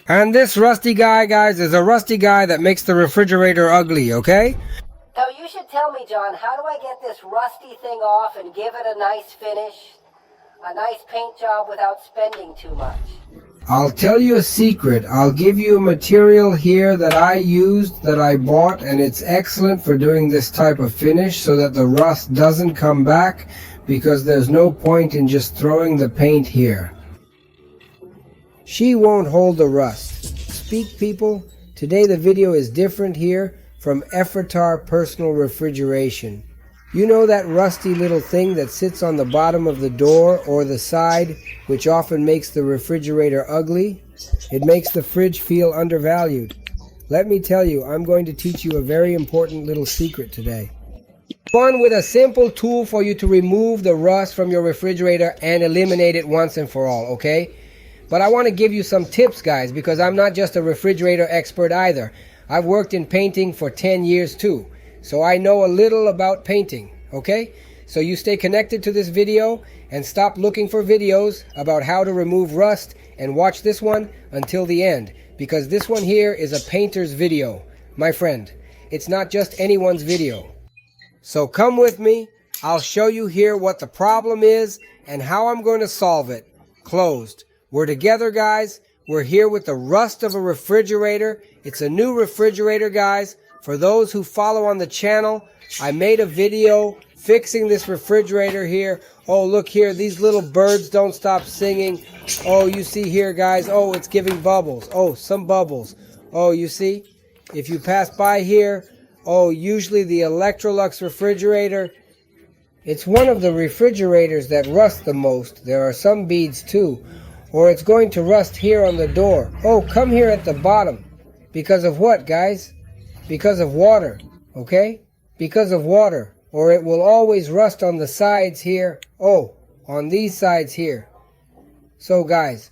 And this rusty guy, guys, is a rusty guy that makes the refrigerator ugly, okay? So you should tell me, John, how do I get this rusty thing off and give it a nice finish? A nice paint job without spending too much? I'll tell you a secret. I'll give you a material here that I used, that I bought, and it's excellent for doing this type of finish so that the rust doesn't come back, because there's no point in just throwing the paint here. She won't hold the rust. Speak, people. Today the video is different here from Effortar Personal Refrigeration. You know that rusty little thing that sits on the bottom of the door or the side, which often makes the refrigerator ugly? It makes the fridge feel undervalued. Let me tell you, I'm going to teach you a very important little secret today. One with a simple tool for you to remove the rust from your refrigerator and eliminate it once and for all, okay? But I want to give you some tips, guys, because I'm not just a refrigerator expert either. I've worked in painting for 10 years too. So I know a little about painting, okay? So you stay connected to this video and stop looking for videos about how to remove rust and watch this one until the end, because this one here is a painter's video, my friend. It's not just anyone's video. So come with me. I'll show you here what the problem is and how I'm going to solve it. Closed. We're together, guys. We're here with the rust of a refrigerator. It's a new refrigerator, guys. For those who follow on the channel, I made a video fixing this refrigerator here. Oh, look here, these little birds don't stop singing. Oh, you see here, guys, oh, it's giving bubbles. Oh, some bubbles. Oh, you see? If you pass by here, oh, usually the Electrolux refrigerator, it's one of the refrigerators that rust the most. There are some beads too. Or it's going to rust here on the door. Oh, come here at the bottom. Because of what, guys? Because of water, okay? Because of water. Or it will always rust on the sides here. Oh, on these sides here. So guys,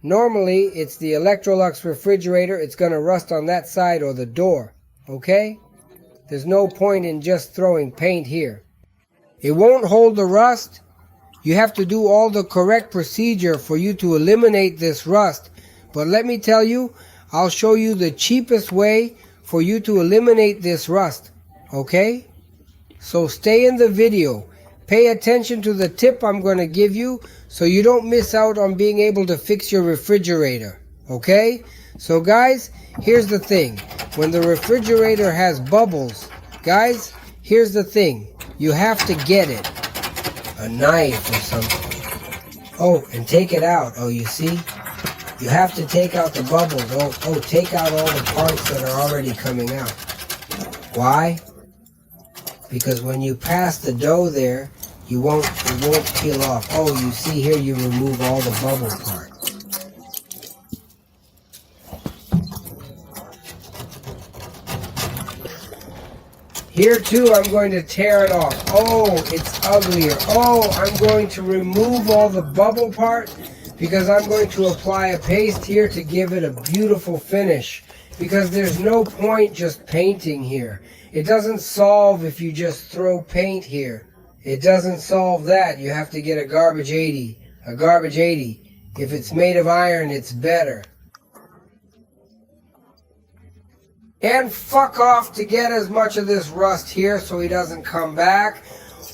normally it's the Electrolux refrigerator. It's going to rust on that side or the door, okay? There's no point in just throwing paint here. It won't hold the rust. You have to do all the correct procedure for you to eliminate this rust. But let me tell you, I'll show you the cheapest way for you to eliminate this rust, okay? So stay in the video. Pay attention to the tip I'm going to give you so you don't miss out on being able to fix your refrigerator, okay? So guys, here's the thing. When the refrigerator has bubbles, guys, here's the thing. You have to get it. A knife or something. Oh, and take it out. Oh, you see? You have to take out the bubbles. Oh, take out all the parts that are already coming out. Why? Because when you pass the dough there, it won't peel off. Oh, you see here you remove all the bubble part. Here too, I'm going to tear it off. Oh, it's uglier. Oh, I'm going to remove all the bubble part because I'm going to apply a paste here to give it a beautiful finish. Because there's no point just painting here. It doesn't solve if you just throw paint here. It doesn't solve that. You have to get a garbage 80. A garbage 80. If it's made of iron, it's better. And fuck off to get as much of this rust here so he doesn't come back,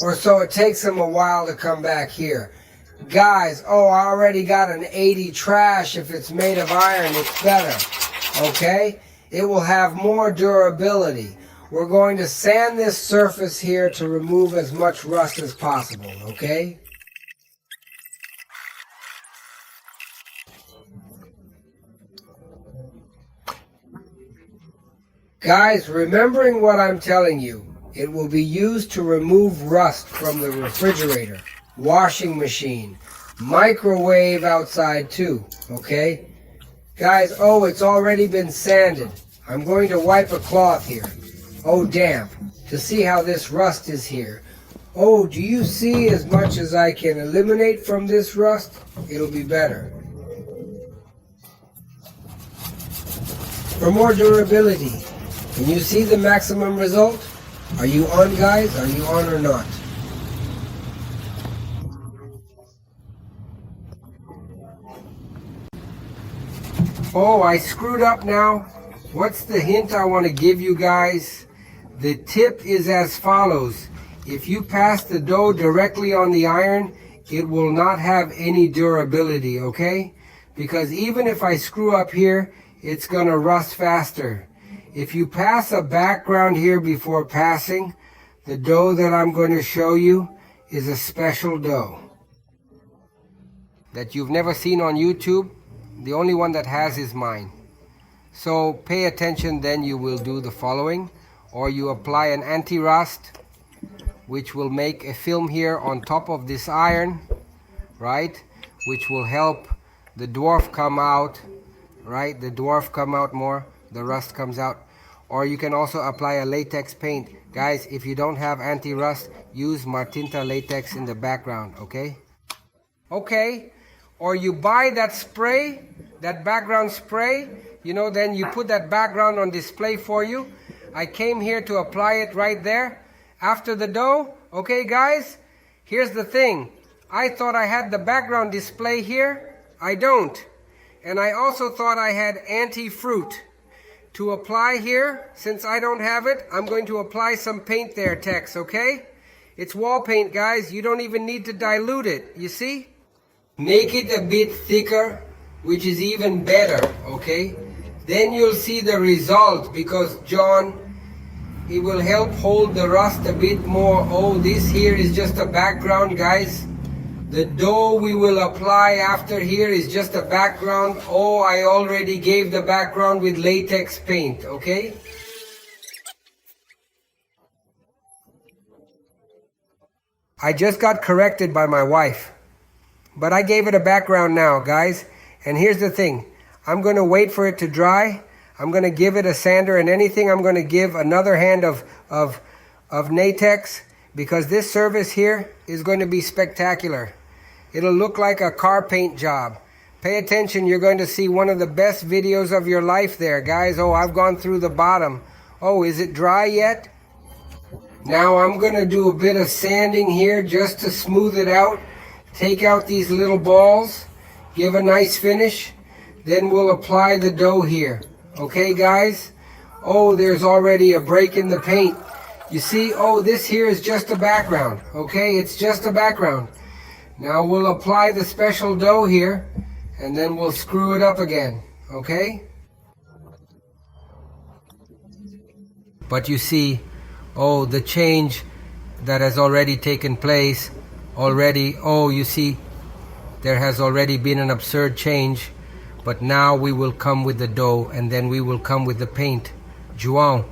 or so it takes him a while to come back here. Guys, oh, I already got an 80 trash. If it's made of iron, it's better, okay? It will have more durability. We're going to sand this surface here to remove as much rust as possible, okay? Guys, remembering what I'm telling you, it will be used to remove rust from the refrigerator, washing machine, microwave outside too, okay? Guys, oh, it's already been sanded. I'm going to wipe a cloth here. Oh, damp, to see how this rust is here. Oh, do you see as much as I can eliminate from this rust? It'll be better. For more durability, can you see the maximum result? Are you on, guys? Are you on or not? Oh, I screwed up now. What's the hint I want to give you guys? The tip is as follows. If you pass the dough directly on the iron, it will not have any durability, okay? Because even if I screw up here, it's gonna rust faster. If you pass a background here before passing, the dough that I'm going to show you is a special dough that you've never seen on YouTube. The only one that has is mine. So pay attention, then you will do the following. Or you apply an anti-rust, which will make a film here on top of this iron, right? Which will help the dwarf come out, right? The dwarf come out more, the rust comes out. Or you can also apply a latex paint. Guys, if you don't have anti-rust, use Martinta latex in the background, okay? Okay, or you buy that spray, that background spray, you know, then you put that background on display for you. I came here to apply it right there after the dough. Okay, guys, here's the thing. I thought I had the background display here. I don't. And I also thought I had anti-fruit to apply here. Since I don't have it, I'm going to apply some paint there, Tex, okay? It's wall paint, guys. You don't even need to dilute it, you see? Make it a bit thicker, which is even better, okay? Then you'll see the result, because John, it will help hold the rust a bit more. Oh, this here is just a background, guys. The dough we will apply after here is just a background. Oh, I already gave the background with latex paint, okay? I just got corrected by my wife. But I gave it a background now, guys. And here's the thing. I'm going to wait for it to dry. I'm going to give it a sander, and anything I'm going to give another hand of latex, because this service here is going to be spectacular. It'll look like a car paint job. Pay attention, you're going to see one of the best videos of your life there, guys. Oh, I've gone through the bottom. Oh, is it dry yet? Now I'm going to do a bit of sanding here just to smooth it out. Take out these little balls, give a nice finish, then we'll apply the dough here. Okay, guys? Oh, there's already a break in the paint. You see, oh, this here is just a background. Okay, it's just a background. Now we'll apply the special dough here, and then we'll screw it up again. Okay? But you see, oh, the change that has already taken place already. Oh, you see, there has already been an absurd change. But now we will come with the dough, and then we will come with the paint. João,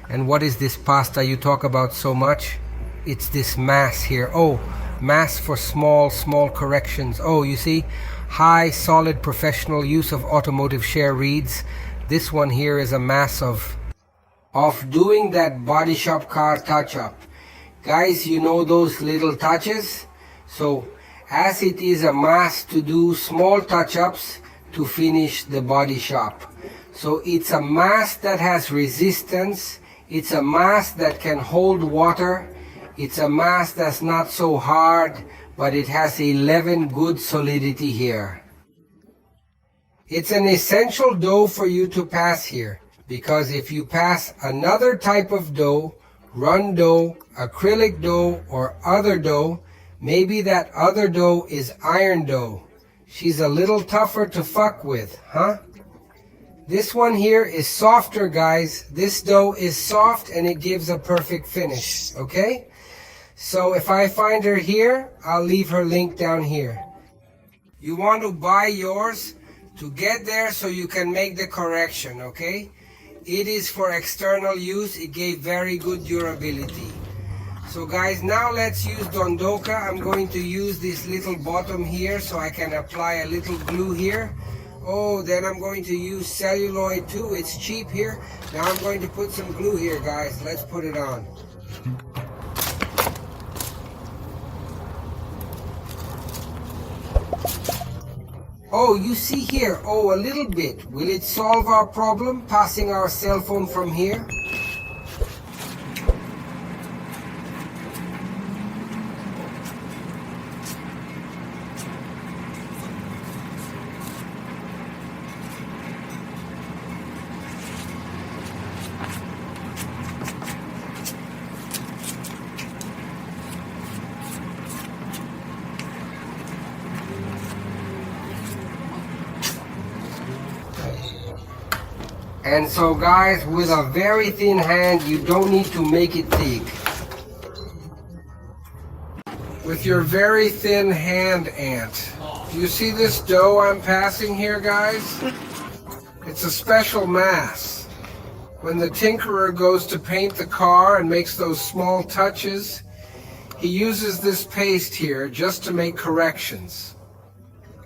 and what is this pasta you talk about so much? It's this mass here. Oh, mass for small corrections. Oh, you see, high, solid, professional use of automotive share reeds. This one here is a mass of doing that body shop car touch-up. Guys, you know those little touches? So, as it is a mass to do small touch-ups to finish the body shop. So it's a mass that has resistance. It's a mass that can hold water. It's a mass that's not so hard, but it has 11 good solidity here. It's an essential dough for you to pass here, because if you pass another type of dough, run dough, acrylic dough, or other dough, maybe that other dough is iron dough. She's a little tougher to fuck with, huh? This one here is softer, guys. This dough is soft and it gives a perfect finish, okay? So if I find her here, I'll leave her link down here. You want to buy yours to get there so you can make the correction, okay? It is for external use. It gave very good durability. So guys, now let's use Dondoka. I'm going to use this little bottom here so I can apply a little glue here. Oh, then I'm going to use celluloid too. It's cheap here. Now I'm going to put some glue here, guys. Let's put it on. Oh, you see here. Oh, a little bit. Will it solve our problem, passing our cell phone from here? And so guys, with a very thin hand, you don't need to make it thick. With your very thin hand, Ant, do you see this dough I'm passing here, guys? It's a special mass. When the tinkerer goes to paint the car and makes those small touches, he uses this paste here just to make corrections.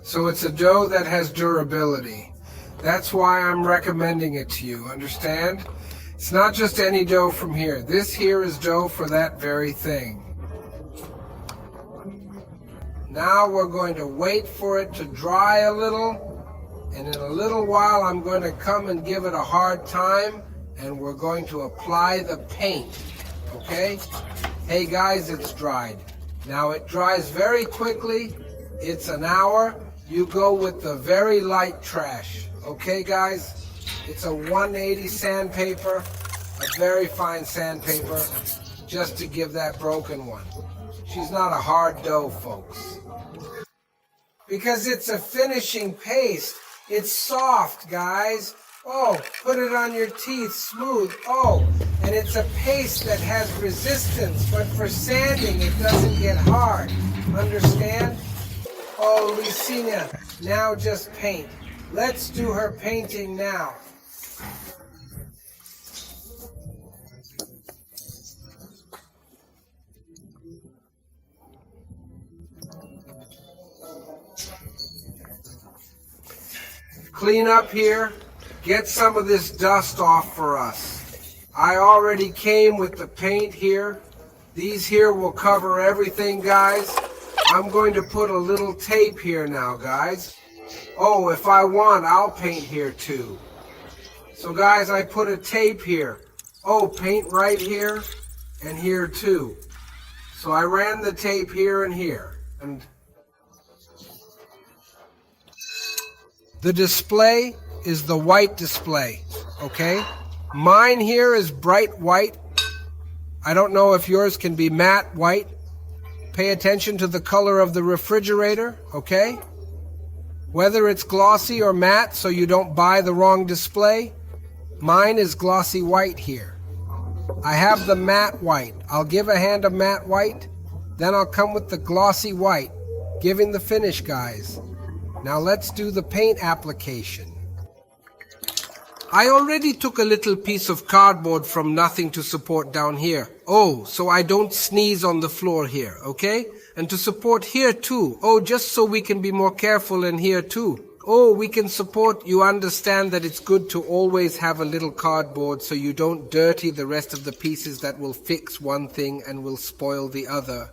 So it's a dough that has durability. That's why I'm recommending it to you, understand? It's not just any dough from here. This here is dough for that very thing. Now we're going to wait for it to dry a little, and in a little while I'm going to come and give it a hard time, and we're going to apply the paint, okay? Hey guys, it's dried. Now it dries very quickly. It's an hour. You go with the very light trash. Okay guys, it's a 180 sandpaper, a very fine sandpaper, just to give that broken one. She's not a hard dough, folks. Because it's a finishing paste. It's soft, guys. Oh, put it on your teeth, smooth. Oh, and it's a paste that has resistance, but for sanding it doesn't get hard. Understand? Oh, Lucina, now just paint. Let's do her painting now. Clean up here. Get some of this dust off for us. I already came with the paint here. These here will cover everything, guys. I'm going to put a little tape here now, guys. Oh, if I want, I'll paint here too. So guys, I put a tape here. Oh, paint right here and here too. So I ran the tape here and here. And the display is the white display, okay? Mine here is bright white. I don't know if yours can be matte white. Pay attention to the color of the refrigerator, okay? Whether it's glossy or matte so you don't buy the wrong display. Mine is glossy white here. I have the matte white. I'll give a hand of matte white. Then I'll come with the glossy white, giving the finish, guys. Now let's do the paint application. I already took a little piece of cardboard from nothing to support down here. Oh, so I don't sneeze on the floor here, okay? And to support here too. Oh, just so we can be more careful in here too. Oh, we can support, you understand that it's good to always have a little cardboard so you don't dirty the rest of the pieces that will fix one thing and will spoil the other.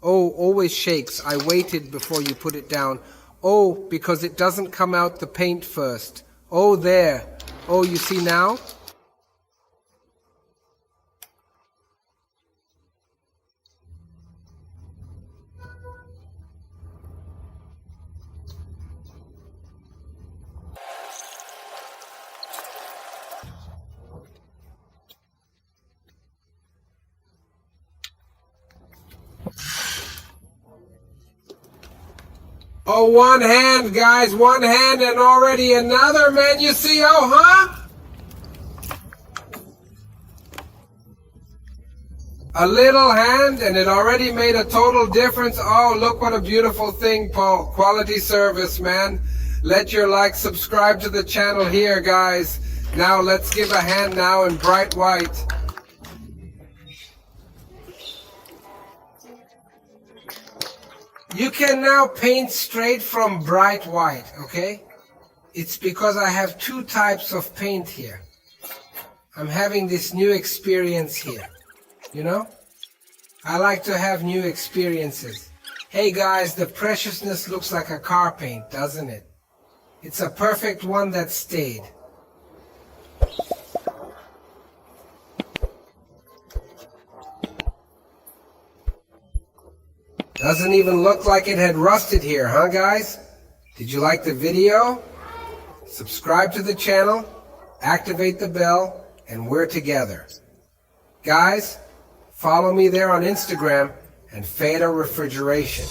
Oh, always shakes. I waited before you put it down. Oh, because it doesn't come out the paint first. Oh, there. Oh, you see now? Oh, one hand, guys, one hand and already another, man, you see, oh, huh? A little hand and it already made a total difference. Oh, look what a beautiful thing, Paul. Quality service, man. Let your like, subscribe to the channel here, guys. Now let's give a hand now in bright white. You can now paint straight from bright white, okay? It's because I have two types of paint here. I'm having this new experience here, you know? I like to have new experiences. Hey guys, the preciousness looks like a car paint, doesn't it? It's a perfect one that stayed. Doesn't even look like it had rusted here, huh guys? Did you like the video? Subscribe to the channel, activate the bell, and we're together. Guys, follow me there on Instagram and Feda Refrigeration.